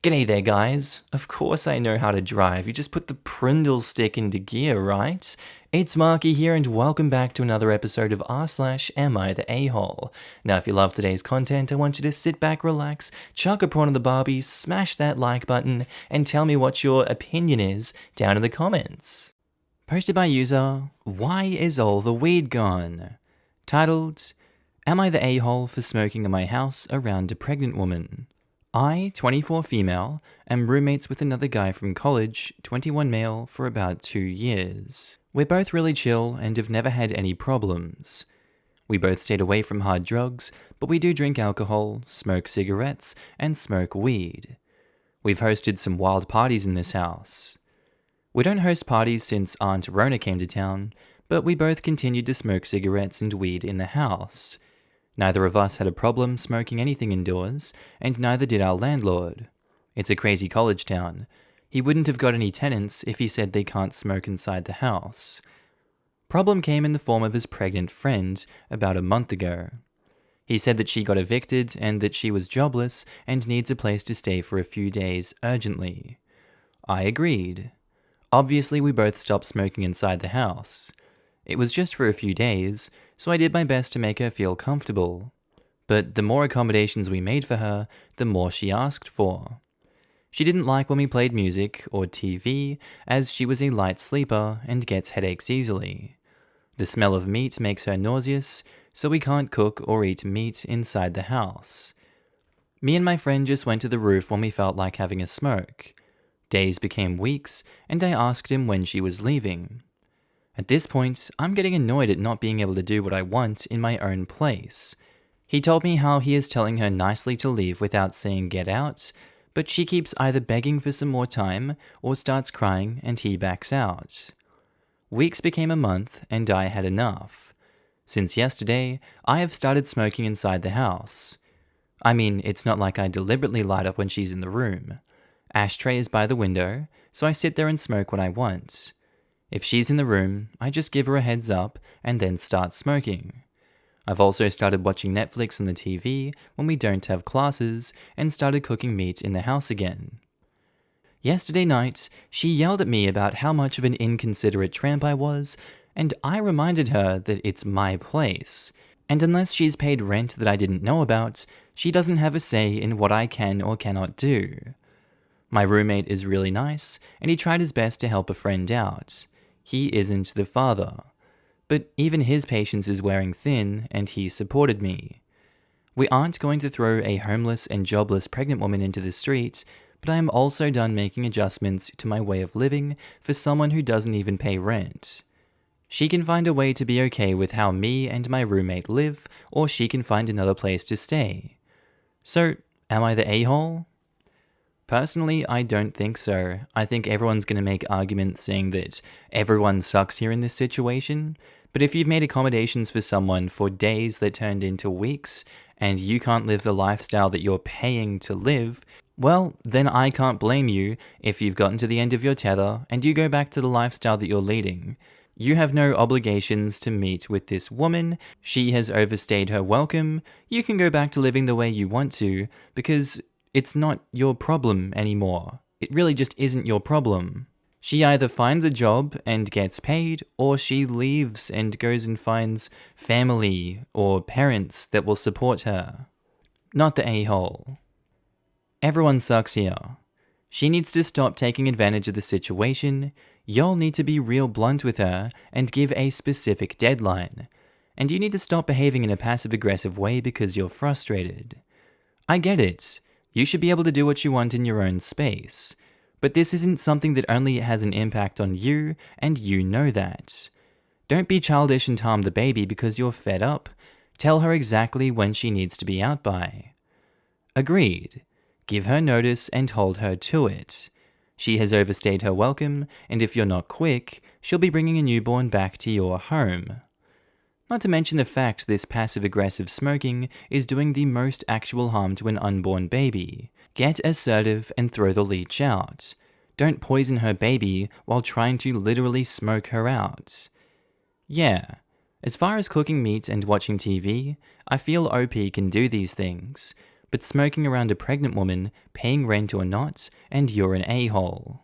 G'day there, guys. Of course I know how to drive. You just put the Prindle stick into gear, right? It's Markee here, and welcome back to another episode of r/Am I the A-hole? Now, if you love today's content, I want you to sit back, relax, chuck a prawn on the Barbie, smash that like button, and tell me what your opinion is down in the comments. Posted by user, Why is all the weed gone? Titled, Am I the A-hole for smoking in my house around a pregnant woman? I, 24 female, am roommates with another guy from college, 21 male, for about 2 years. We're both really chill and have never had any problems. We both stayed away from hard drugs, but we do drink alcohol, smoke cigarettes, and smoke weed. We've hosted some wild parties in this house. We don't host parties since Aunt Rona came to town, but we both continued to smoke cigarettes and weed in the house. Neither of us had a problem smoking anything indoors, and neither did our landlord. It's a crazy college town. He wouldn't have got any tenants if he said they can't smoke inside the house. Problem came in the form of his pregnant friend about a month ago. He said that she got evicted and that she was jobless and needs a place to stay for a few days urgently. I agreed. Obviously, we both stopped smoking inside the house. It was just for a few days, so I did my best to make her feel comfortable. But the more accommodations we made for her, the more she asked for. She didn't like when we played music or TV, as she was a light sleeper and gets headaches easily. The smell of meat makes her nauseous, so we can't cook or eat meat inside the house. Me and my friend just went to the roof when we felt like having a smoke. Days became weeks, and I asked him when she was leaving. At this point, I'm getting annoyed at not being able to do what I want in my own place. He told me how he is telling her nicely to leave without saying get out, but she keeps either begging for some more time or starts crying and he backs out. Weeks became a month and I had enough. Since yesterday, I have started smoking inside the house. I mean, it's not like I deliberately light up when she's in the room. Ashtray is by the window, so I sit there and smoke when I want. If she's in the room, I just give her a heads up and then start smoking. I've also started watching Netflix on the TV when we don't have classes and started cooking meat in the house again. Yesterday night, she yelled at me about how much of an inconsiderate tramp I was, and I reminded her that it's my place, and unless she's paid rent that I didn't know about, she doesn't have a say in what I can or cannot do. My roommate is really nice, and he tried his best to help a friend out. He isn't the father. But even his patience is wearing thin, and he supported me. We aren't going to throw a homeless and jobless pregnant woman into the street, but I am also done making adjustments to my way of living for someone who doesn't even pay rent. She can find a way to be okay with how me and my roommate live, or she can find another place to stay. So, am I the a-hole? Personally, I don't think so. I think everyone's going to make arguments saying that everyone sucks here in this situation, but if you've made accommodations for someone for days that turned into weeks, and you can't live the lifestyle that you're paying to live, well, then I can't blame you if you've gotten to the end of your tether and you go back to the lifestyle that you're leading. You have no obligations to meet with this woman. She has overstayed her welcome. You can go back to living the way you want to, because it's not your problem anymore. It really just isn't your problem. She either finds a job and gets paid, or she leaves and goes and finds family or parents that will support her. Not the a-hole. Everyone sucks here. She needs to stop taking advantage of the situation. Y'all need to be real blunt with her and give a specific deadline. And you need to stop behaving in a passive-aggressive way because you're frustrated. I get it. You should be able to do what you want in your own space. But this isn't something that only has an impact on you, and you know that. Don't be childish and harm the baby because you're fed up. Tell her exactly when she needs to be out by. Agreed. Give her notice and hold her to it. She has overstayed her welcome, and if you're not quick, she'll be bringing a newborn back to your home. Not to mention the fact this passive-aggressive smoking is doing the most actual harm to an unborn baby. Get assertive and throw the leech out. Don't poison her baby while trying to literally smoke her out. Yeah, as far as cooking meat and watching TV, I feel OP can do these things, but smoking around a pregnant woman, paying rent or not, and you're an a-hole.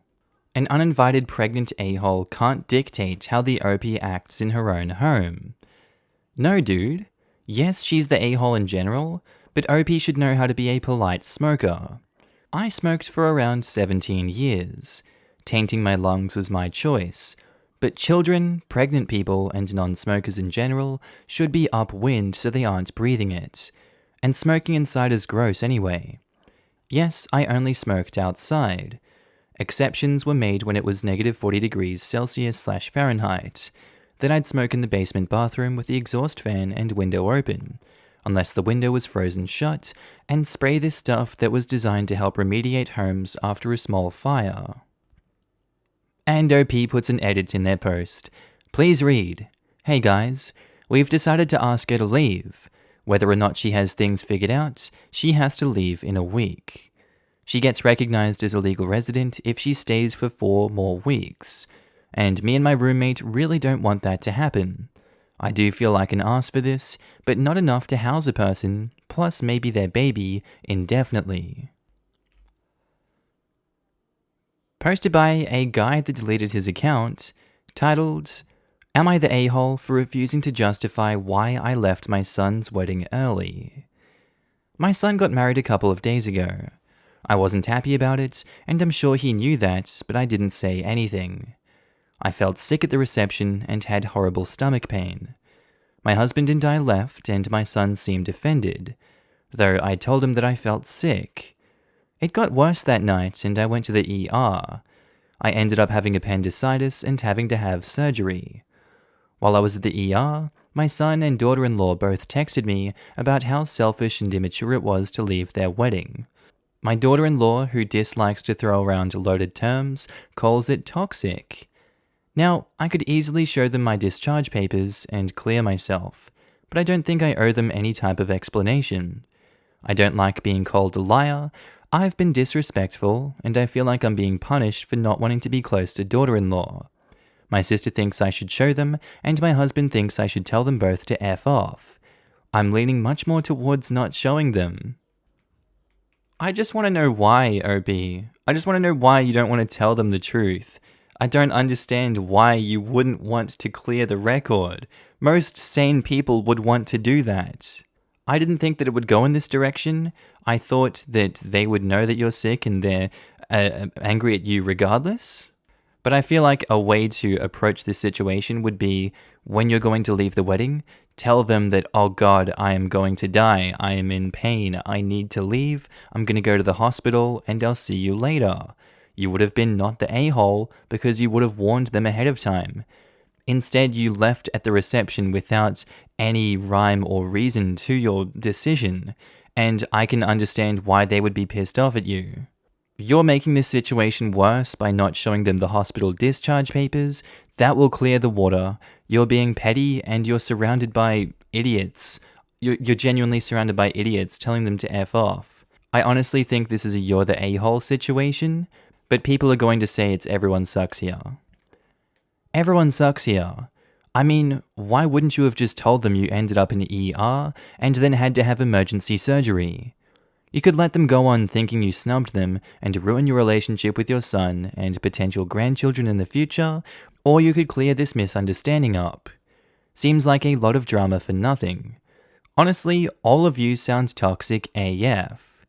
An uninvited pregnant a-hole can't dictate how the OP acts in her own home. No, dude. Yes, she's the a-hole in general, but OP should know how to be a polite smoker. I smoked for around 17 years. Tainting my lungs was my choice. But children, pregnant people, and non-smokers in general should be upwind so they aren't breathing it. And smoking inside is gross anyway. Yes, I only smoked outside. Exceptions were made when it was -40 degrees Celsius/Fahrenheit. Then I'd smoke in the basement bathroom with the exhaust fan and window open, unless the window was frozen shut, and spray this stuff that was designed to help remediate homes after a small fire. And OP puts an edit in their post. Please read. Hey guys, we've decided to ask her to leave. Whether or not she has things figured out, she has to leave in a week. She gets recognized as a legal resident if she stays for 4 more weeks. And me and my roommate really don't want that to happen. I do feel like an ass for this, but not enough to house a person, plus maybe their baby, indefinitely. Posted by a guy that deleted his account, titled, Am I the a-hole for refusing to justify why I left my son's wedding early? My son got married a couple of days ago. I wasn't happy about it, and I'm sure he knew that, but I didn't say anything. I felt sick at the reception and had horrible stomach pain. My husband and I left, and my son seemed offended, though I told him that I felt sick. It got worse that night, and I went to the ER. I ended up having appendicitis and having to have surgery. While I was at the ER, my son and daughter-in-law both texted me about how selfish and immature it was to leave their wedding. My daughter-in-law, who dislikes to throw around loaded terms, calls it toxic. Now, I could easily show them my discharge papers and clear myself, but I don't think I owe them any type of explanation. I don't like being called a liar. I've been disrespectful, and I feel like I'm being punished for not wanting to be close to daughter-in-law. My sister thinks I should show them, and my husband thinks I should tell them both to F off. I'm leaning much more towards not showing them. I just want to know why, OP. I just want to know why you don't want to tell them the truth. I don't understand why you wouldn't want to clear the record. Most sane people would want to do that. I didn't think that it would go in this direction. I thought that they would know that you're sick and they're angry at you regardless. But I feel like a way to approach this situation would be, when you're going to leave the wedding, tell them that, oh God, I am going to die. I am in pain. I need to leave. I'm going to go to the hospital and I'll see you later. You would have been not the a-hole because you would have warned them ahead of time. Instead, you left at the reception without any rhyme or reason to your decision, and I can understand why they would be pissed off at you. You're making this situation worse by not showing them the hospital discharge papers. That will clear the water. You're being petty and you're surrounded by idiots. You're genuinely surrounded by idiots telling them to F off. I honestly think this is a you're the a-hole situation, but people are going to say it's everyone sucks here. Everyone sucks here. I mean, why wouldn't you have just told them you ended up in the ER and then had to have emergency surgery? You could let them go on thinking you snubbed them and ruin your relationship with your son and potential grandchildren in the future, or you could clear this misunderstanding up. Seems like a lot of drama for nothing. Honestly, all of you sounds toxic AF.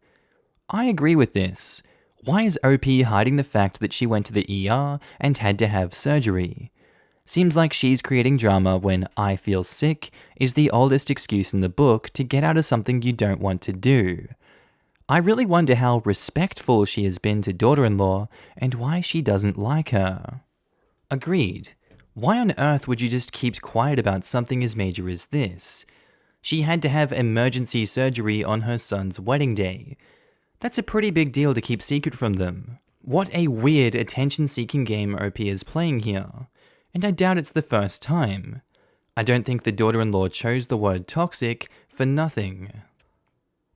I agree with this. Why is OP hiding the fact that she went to the ER and had to have surgery? Seems like she's creating drama when I feel sick is the oldest excuse in the book to get out of something you don't want to do. I really wonder how respectful she has been to daughter-in-law and why she doesn't like her. Agreed. Why on earth would you just keep quiet about something as major as this? She had to have emergency surgery on her son's wedding day. That's a pretty big deal to keep secret from them. What a weird attention-seeking game OP is playing here. And I doubt it's the first time. I don't think the daughter-in-law chose the word toxic for nothing.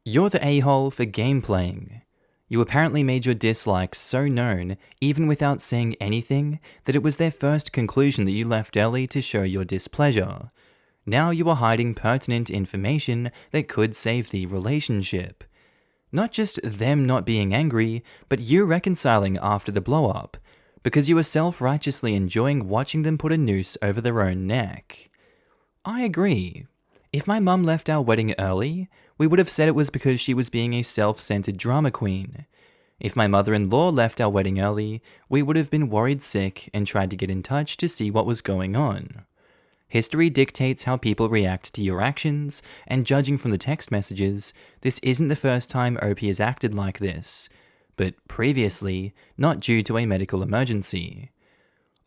You're the a-hole for game playing. You apparently made your dislikes so known, even without saying anything, that it was their first conclusion that you left early to show your displeasure. Now you are hiding pertinent information that could save the relationship. Not just them not being angry, but you reconciling after the blow-up, because you were self-righteously enjoying watching them put a noose over their own neck. I agree. If my mum left our wedding early, we would have said it was because she was being a self-centered drama queen. If my mother-in-law left our wedding early, we would have been worried sick and tried to get in touch to see what was going on. History dictates how people react to your actions, and judging from the text messages, this isn't the first time OP has acted like this, but previously, not due to a medical emergency.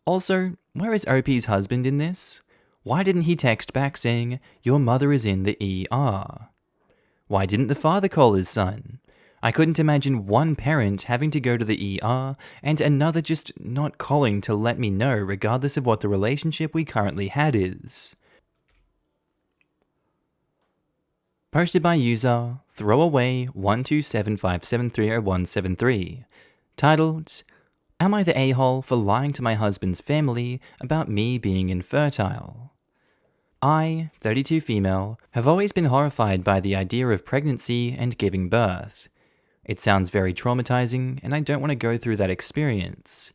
Also, where is OP's husband in this? Why didn't he text back saying, "Your mother is in the ER"? Why didn't the father call his son? I couldn't imagine one parent having to go to the ER and another just not calling to let me know regardless of what the relationship we currently had is. Posted by user throwaway12757300173. Titled, "Am I the a-hole for lying to my husband's family about me being infertile?" I, 32 female, have always been horrified by the idea of pregnancy and giving birth. It sounds very traumatizing, and I don't want to go through that experience.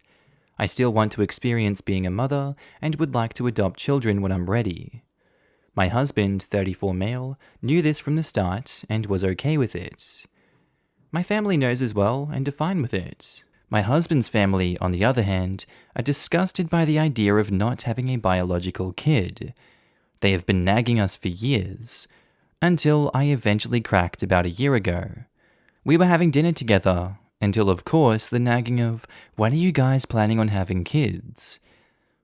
I still want to experience being a mother and would like to adopt children when I'm ready. My husband, 34 male, knew this from the start and was okay with it. My family knows as well and are fine with it. My husband's family, on the other hand, are disgusted by the idea of not having a biological kid. They have been nagging us for years, until I eventually cracked about a year ago. We were having dinner together, until of course the nagging of, "When are you guys planning on having kids?"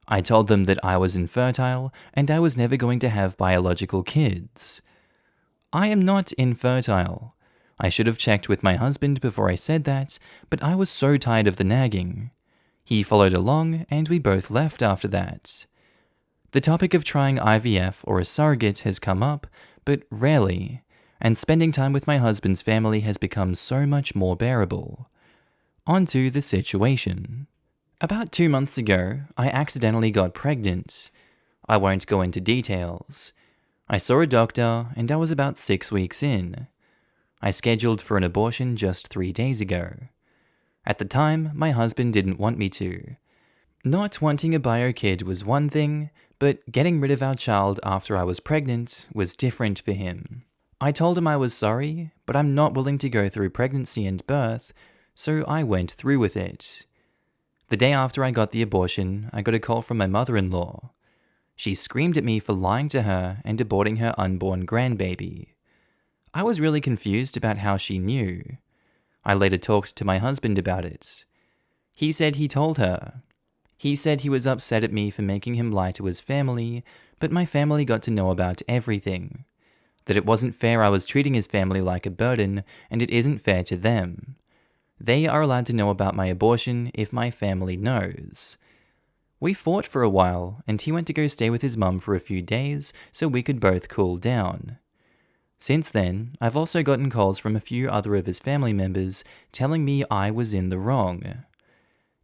I told them that I was infertile and I was never going to have biological kids. I am not infertile. I should have checked with my husband before I said that, but I was so tired of the nagging. He followed along and we both left after that. The topic of trying IVF or a surrogate has come up, but rarely, and spending time with my husband's family has become so much more bearable. Onto the situation. About 2 months ago, I accidentally got pregnant. I won't go into details. I saw a doctor and I was about 6 weeks in. I scheduled for an abortion just 3 days ago. At the time, my husband didn't want me to. Not wanting a bio kid was one thing, but getting rid of our child after I was pregnant was different for him. I told him I was sorry, but I'm not willing to go through pregnancy and birth, so I went through with it. The day after I got the abortion, I got a call from my mother-in-law. She screamed at me for lying to her and aborting her unborn grandbaby. I was really confused about how she knew. I later talked to my husband about it. He said he told her. He said he was upset at me for making him lie to his family, but my family got to know about everything. That it wasn't fair I was treating his family like a burden, and it isn't fair to them. They are allowed to know about my abortion if my family knows. We fought for a while, and he went to go stay with his mum for a few days so we could both cool down. Since then, I've also gotten calls from a few other of his family members telling me I was in the wrong.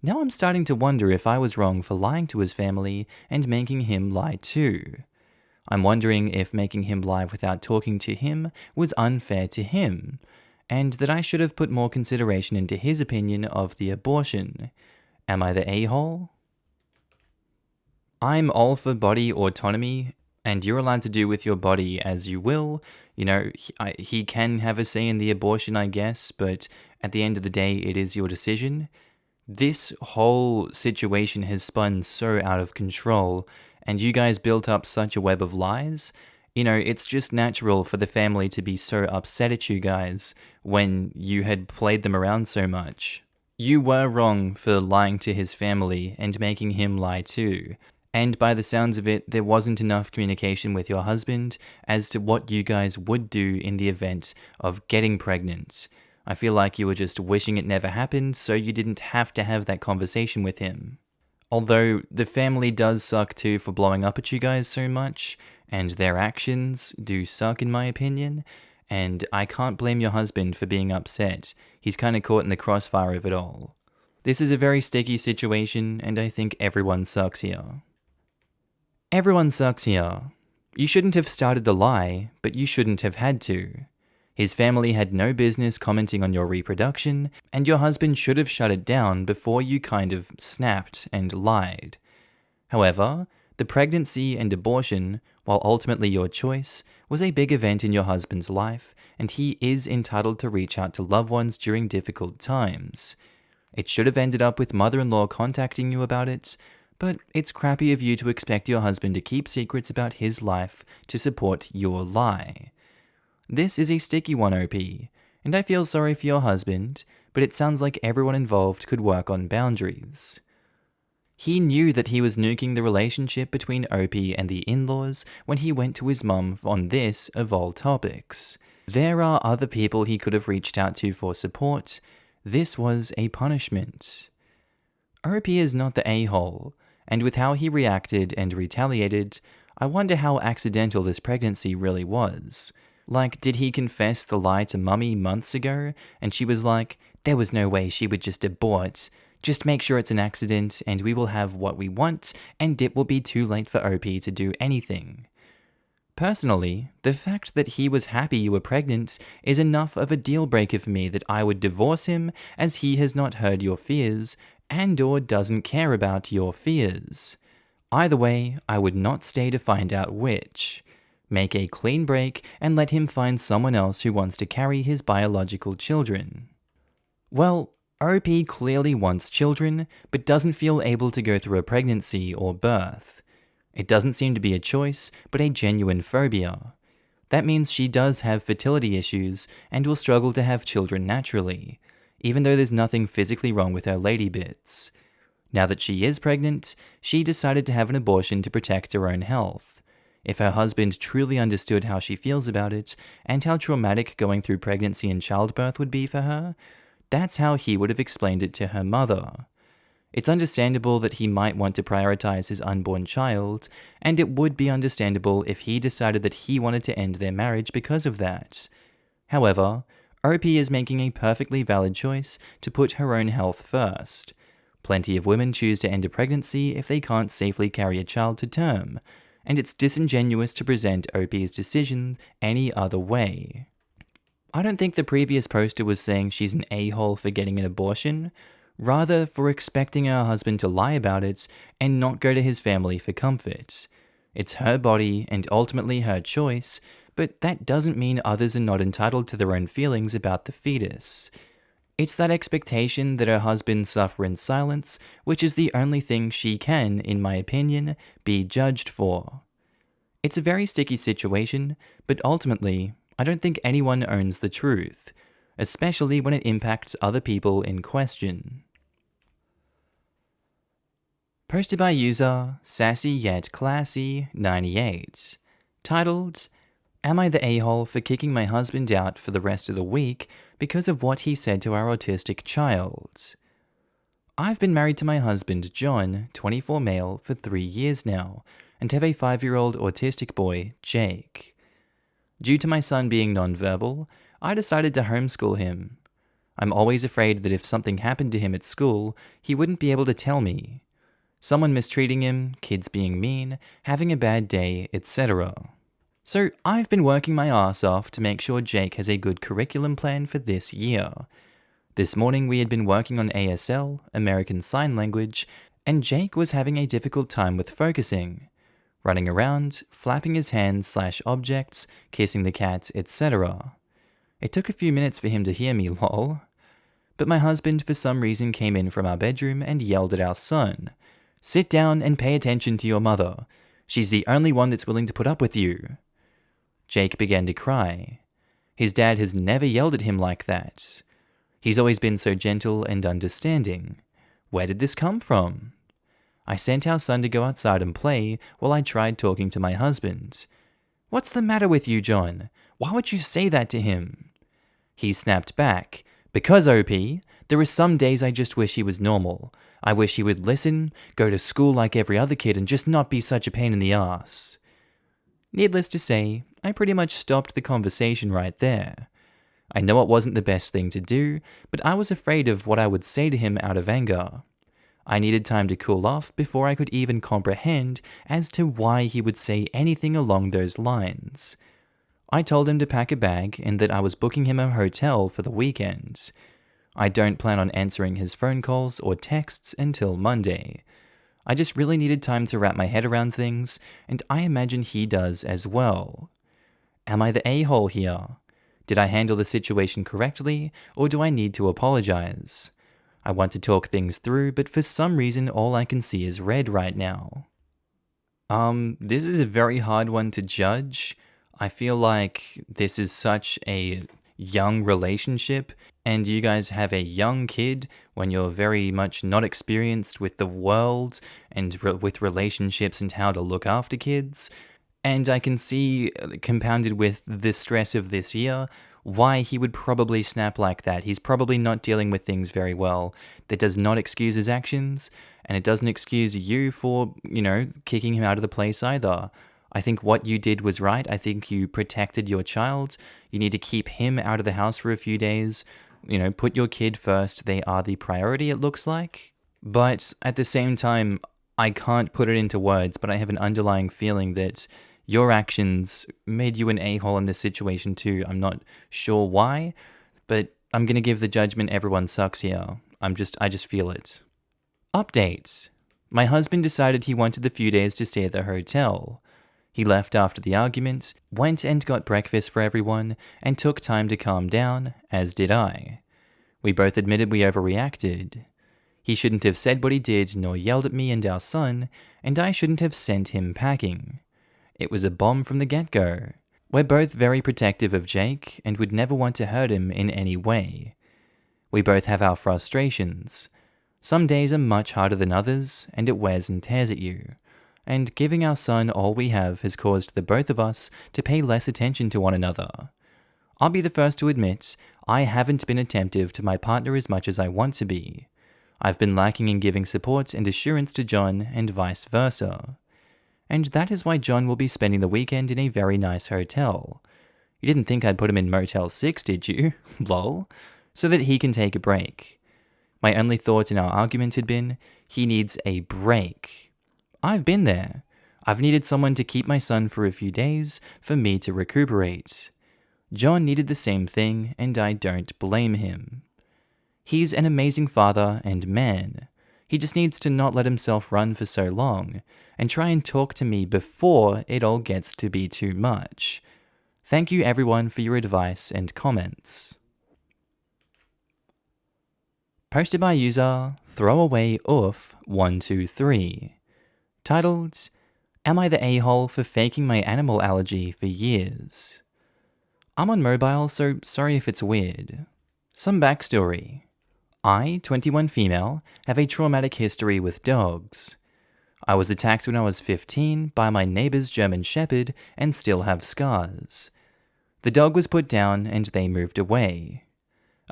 Now I'm starting to wonder if I was wrong for lying to his family and making him lie too. I'm wondering if making him lie without talking to him was unfair to him, and that I should have put more consideration into his opinion of the abortion. Am I the a-hole? I'm all for body autonomy, and you're allowed to do with your body as you will. You know, he can have a say in the abortion, I guess, but at the end of the day, it is your decision. This whole situation has spun so out of control, and you guys built up such a web of lies. You know, it's just natural for the family to be so upset at you guys when you had played them around so much. You were wrong for lying to his family and making him lie too. And by the sounds of it, there wasn't enough communication with your husband as to what you guys would do in the event of getting pregnant. I feel like you were just wishing it never happened so you didn't have to have that conversation with him. Although the family does suck too for blowing up at you guys so much, and their actions do suck in my opinion, and I can't blame your husband for being upset. He's kind of caught in the crossfire of it all. This is a very sticky situation, and I think everyone sucks here. Everyone sucks here. You shouldn't have started the lie, but you shouldn't have had to. His family had no business commenting on your reproduction, and your husband should have shut it down before you kind of snapped and lied. However, the pregnancy and abortion, while ultimately your choice, was a big event in your husband's life, and he is entitled to reach out to loved ones during difficult times. It should have ended up with mother-in-law contacting you about it, but it's crappy of you to expect your husband to keep secrets about his life to support your lie. This is a sticky one, OP, and I feel sorry for your husband, but it sounds like everyone involved could work on boundaries. He knew that he was nuking the relationship between OP and the in-laws when he went to his mum on this, of all topics. There are other people he could have reached out to for support. This was a punishment. OP is not the a-hole, and with how he reacted and retaliated, I wonder how accidental this pregnancy really was. Like, did he confess the lie to Mummy months ago, and she was like, there was no way she would just abort. Just make sure it's an accident, and we will have what we want, and it will be too late for OP to do anything. Personally, the fact that he was happy you were pregnant is enough of a deal breaker for me that I would divorce him, as he has not heard your fears, and/or doesn't care about your fears. Either way, I would not stay to find out which. Make a clean break and let him find someone else who wants to carry his biological children. Well, OP clearly wants children, but doesn't feel able to go through a pregnancy or birth. It doesn't seem to be a choice, but a genuine phobia. That means she does have fertility issues and will struggle to have children naturally, even though there's nothing physically wrong with her lady bits. Now that she is pregnant, she decided to have an abortion to protect her own health. If her husband truly understood how she feels about it, and how traumatic going through pregnancy and childbirth would be for her, that's how he would have explained it to her mother. It's understandable that he might want to prioritize his unborn child, and it would be understandable if he decided that he wanted to end their marriage because of that. However, OP is making a perfectly valid choice to put her own health first. Plenty of women choose to end a pregnancy if they can't safely carry a child to term, and it's disingenuous to present OP's decision any other way. I don't think the previous poster was saying she's an a-hole for getting an abortion, rather for expecting her husband to lie about it and not go to his family for comfort. It's her body and ultimately her choice, but that doesn't mean others are not entitled to their own feelings about the fetus. It's that expectation that her husband suffer in silence, which is the only thing she can, in my opinion, be judged for. It's a very sticky situation, but ultimately, I don't think anyone owns the truth, especially when it impacts other people in question. Posted by user Sassy Yet Classy 98, titled, Am I the a-hole for kicking my husband out for the rest of the week because of what he said to our autistic child? I've been married to my husband, John, 24 male, for 3 years now, and have a 5-year-old autistic boy, Jake. Due to my son being nonverbal, I decided to homeschool him. I'm always afraid that if something happened to him at school, he wouldn't be able to tell me. Someone mistreating him, kids being mean, having a bad day, etc. So I've been working my ass off to make sure Jake has a good curriculum plan for this year. This morning we had been working on ASL, American Sign Language, and Jake was having a difficult time with focusing. Running around, flapping his hands/objects, kissing the cat, etc. It took a few minutes for him to hear me, lol. But my husband for some reason came in from our bedroom and yelled at our son, "Sit down and pay attention to your mother. She's the only one that's willing to put up with you." Jake began to cry. His dad has never yelled at him like that. He's always been so gentle and understanding. Where did this come from? I sent our son to go outside and play while I tried talking to my husband. "What's the matter with you, John? Why would you say that to him?" He snapped back, "Because, OP, there are some days I just wish he was normal. I wish he would listen, go to school like every other kid, and just not be such a pain in the ass." Needless to say, I pretty much stopped the conversation right there. I know it wasn't the best thing to do, but I was afraid of what I would say to him out of anger. I needed time to cool off before I could even comprehend as to why he would say anything along those lines. I told him to pack a bag and that I was booking him a hotel for the weekend. I don't plan on answering his phone calls or texts until Monday. I just really needed time to wrap my head around things, and I imagine he does as well. Am I the a-hole here? Did I handle the situation correctly, or do I need to apologize? I want to talk things through, but for some reason all I can see is red right now. This is a very hard one to judge. I feel like this is such a young relationship, and you guys have a young kid when you're very much not experienced with the world and with relationships and how to look after kids. And I can see, compounded with the stress of this year, why he would probably snap like that. He's probably not dealing with things very well. That does not excuse his actions, and it doesn't excuse you for, kicking him out of the place either. I think what you did was right. I think you protected your child. You need to keep him out of the house for a few days. Put your kid first. They are the priority, it looks like. But at the same time, I can't put it into words, but I have an underlying feeling that your actions made you an a-hole in this situation too. I'm not sure why, but I'm going to give the judgment everyone sucks here. I just feel it. Updates. My husband decided he wanted the few days to stay at the hotel. He left after the argument, went and got breakfast for everyone, and took time to calm down, as did I. We both admitted we overreacted. He shouldn't have said what he did nor yelled at me and our son, and I shouldn't have sent him packing. It was a bomb from the get-go. We're both very protective of Jake and would never want to hurt him in any way. We both have our frustrations. Some days are much harder than others, and it wears and tears at you. And giving our son all we have has caused the both of us to pay less attention to one another. I'll be the first to admit, I haven't been attentive to my partner as much as I want to be. I've been lacking in giving support and assurance to John, and vice versa. And that is why John will be spending the weekend in a very nice hotel. You didn't think I'd put him in Motel 6, did you? Lol. So that he can take a break. My only thought in our argument had been, he needs a break. I've been there. I've needed someone to keep my son for a few days for me to recuperate. John needed the same thing, and I don't blame him. He's an amazing father and man. He just needs to not let himself run for so long, and try and talk to me before it all gets to be too much. Thank you everyone for your advice and comments. Posted by user ThrowawayOof123. Titled, Am I the a-hole for faking my animal allergy for years? I'm on mobile, so sorry if it's weird. Some backstory. I, 21 female, have a traumatic history with dogs. I was attacked when I was 15 by my neighbor's German Shepherd and still have scars. The dog was put down and they moved away.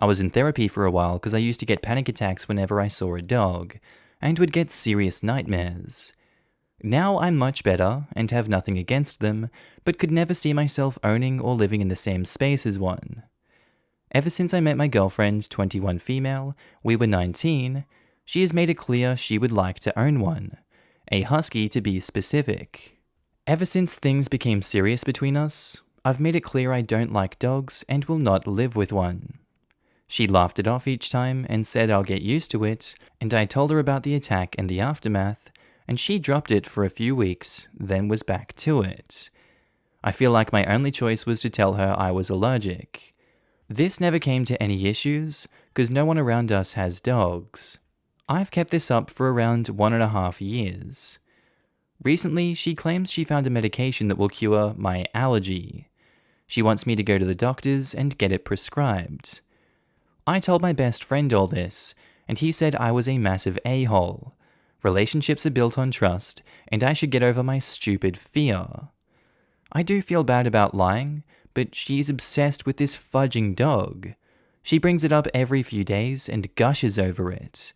I was in therapy for a while because I used to get panic attacks whenever I saw a dog, and would get serious nightmares. Now I'm much better and have nothing against them, but could never see myself owning or living in the same space as one. Ever since I met my girlfriend, 21 female, we were 19, she has made it clear she would like to own one, a husky to be specific. Ever since things became serious between us, I've made it clear I don't like dogs and will not live with one. She laughed it off each time and said I'll get used to it, and I told her about the attack and the aftermath, and she dropped it for a few weeks, then was back to it. I feel like my only choice was to tell her I was allergic. This never came to any issues, because no one around us has dogs. I've kept this up for around 1.5 years. Recently, she claims she found a medication that will cure my allergy. She wants me to go to the doctors and get it prescribed. I told my best friend all this, and he said I was a massive a-hole. Relationships are built on trust, and I should get over my stupid fear. I do feel bad about lying, but she's obsessed with this fudging dog. She brings it up every few days and gushes over it.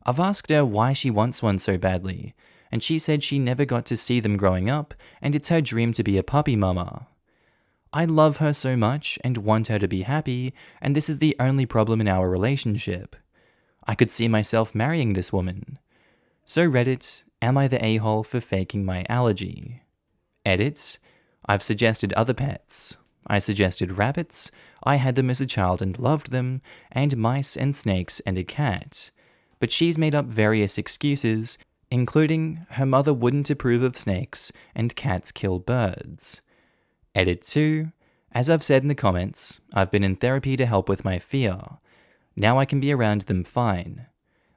I've asked her why she wants one so badly, and she said she never got to see them growing up, and it's her dream to be a puppy mama. I love her so much and want her to be happy, and this is the only problem in our relationship. I could see myself marrying this woman. So Reddit, am I the a-hole for faking my allergy? Edit, I've suggested other pets. I suggested rabbits, I had them as a child and loved them, and mice and snakes and a cat. But she's made up various excuses, including her mother wouldn't approve of snakes and cats kill birds. Edit 2. As I've said in the comments, I've been in therapy to help with my fear. Now I can be around them fine.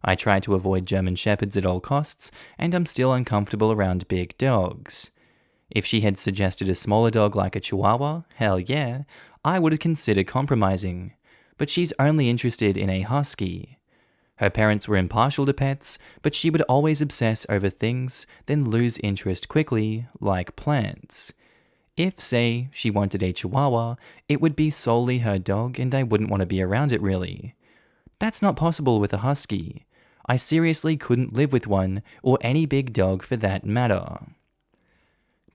I try to avoid German Shepherds at all costs, and I'm still uncomfortable around big dogs. If she had suggested a smaller dog like a Chihuahua, hell yeah, I would have considered compromising. But she's only interested in a husky. Her parents were impartial to pets, but she would always obsess over things, then lose interest quickly, like plants. If, say, she wanted a Chihuahua, it would be solely her dog and I wouldn't want to be around it really. That's not possible with a husky. I seriously couldn't live with one, or any big dog for that matter.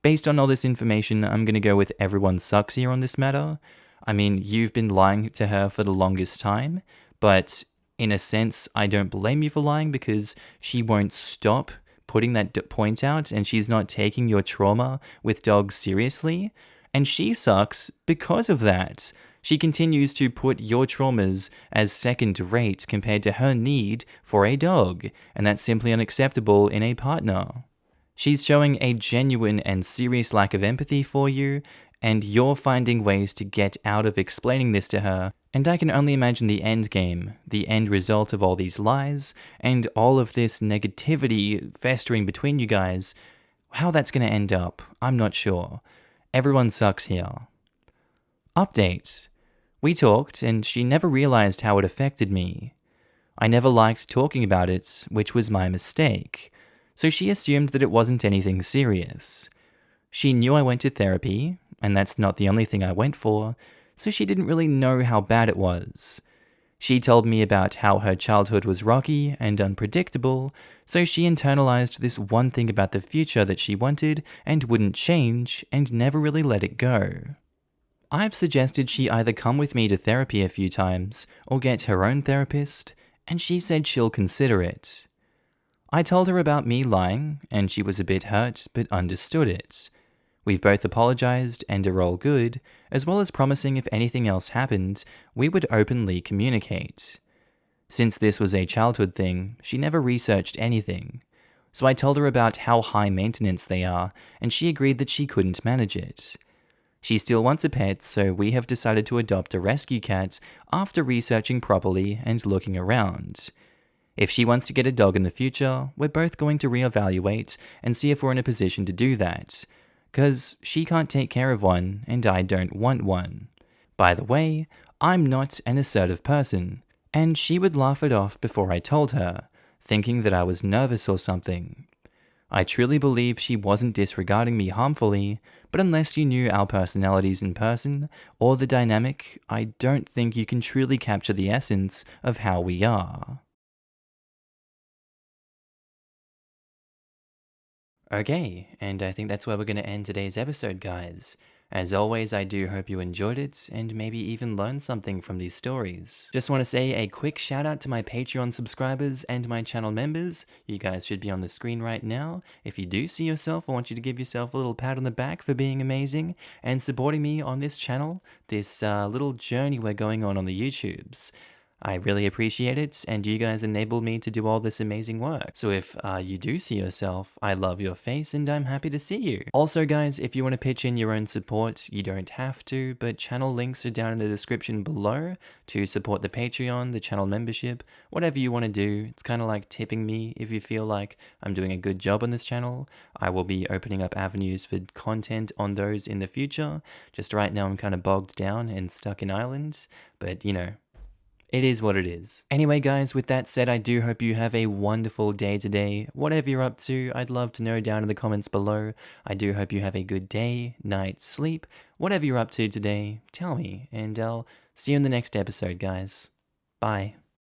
Based on all this information, I'm going to go with everyone sucks here on this matter. I mean, you've been lying to her for the longest time, but in a sense, I don't blame you for lying because she won't stop putting that point out and she's not taking your trauma with dogs seriously. And she sucks because of that. She continues to put your traumas as second rate compared to her need for a dog, and that's simply unacceptable in a partner. She's showing a genuine and serious lack of empathy for you, and you're finding ways to get out of explaining this to her, and I can only imagine the end game, the end result of all these lies, and all of this negativity festering between you guys. How that's going to end up, I'm not sure. Everyone sucks here. Update. We talked, and she never realized how it affected me. I never liked talking about it, which was my mistake, so she assumed that it wasn't anything serious. She knew I went to therapy, and that's not the only thing I went for, so she didn't really know how bad it was. She told me about how her childhood was rocky and unpredictable, so she internalized this one thing about the future that she wanted and wouldn't change, and never really let it go. I've suggested she either come with me to therapy a few times, or get her own therapist, and she said she'll consider it. I told her about me lying, and she was a bit hurt, but understood it. We've both apologized and are all good, as well as promising if anything else happened, we would openly communicate. Since this was a childhood thing, she never researched anything. So I told her about how high maintenance they are, and she agreed that she couldn't manage it. She still wants a pet, so we have decided to adopt a rescue cat after researching properly and looking around. If she wants to get a dog in the future, we're both going to reevaluate and see if we're in a position to do that, because she can't take care of one and I don't want one. By the way, I'm not an assertive person, and she would laugh it off before I told her, thinking that I was nervous or something. I truly believe she wasn't disregarding me harmfully, but unless you knew our personalities in person, or the dynamic, I don't think you can truly capture the essence of how we are. Okay, and I think that's where we're going to end today's episode, guys. As always, I do hope you enjoyed it, and maybe even learned something from these stories. Just want to say a quick shout out to my Patreon subscribers and my channel members. You guys should be on the screen right now. If you do see yourself, I want you to give yourself a little pat on the back for being amazing and supporting me on this channel, this little journey we're going on the YouTubes. I really appreciate it, and you guys enabled me to do all this amazing work. So if you do see yourself, I love your face and I'm happy to see you. Also guys, if you want to pitch in your own support, you don't have to, but channel links are down in the description below to support the Patreon, the channel membership, whatever you want to do. It's kind of like tipping me if you feel like I'm doing a good job on this channel. I will be opening up avenues for content on those in the future. Just right now I'm kind of bogged down and stuck in Ireland, but you know, it is what it is. Anyway guys, with that said, I do hope you have a wonderful day today. Whatever you're up to, I'd love to know down in the comments below. I do hope you have a good day, night, sleep. Whatever you're up to today, tell me, and I'll see you in the next episode, guys. Bye.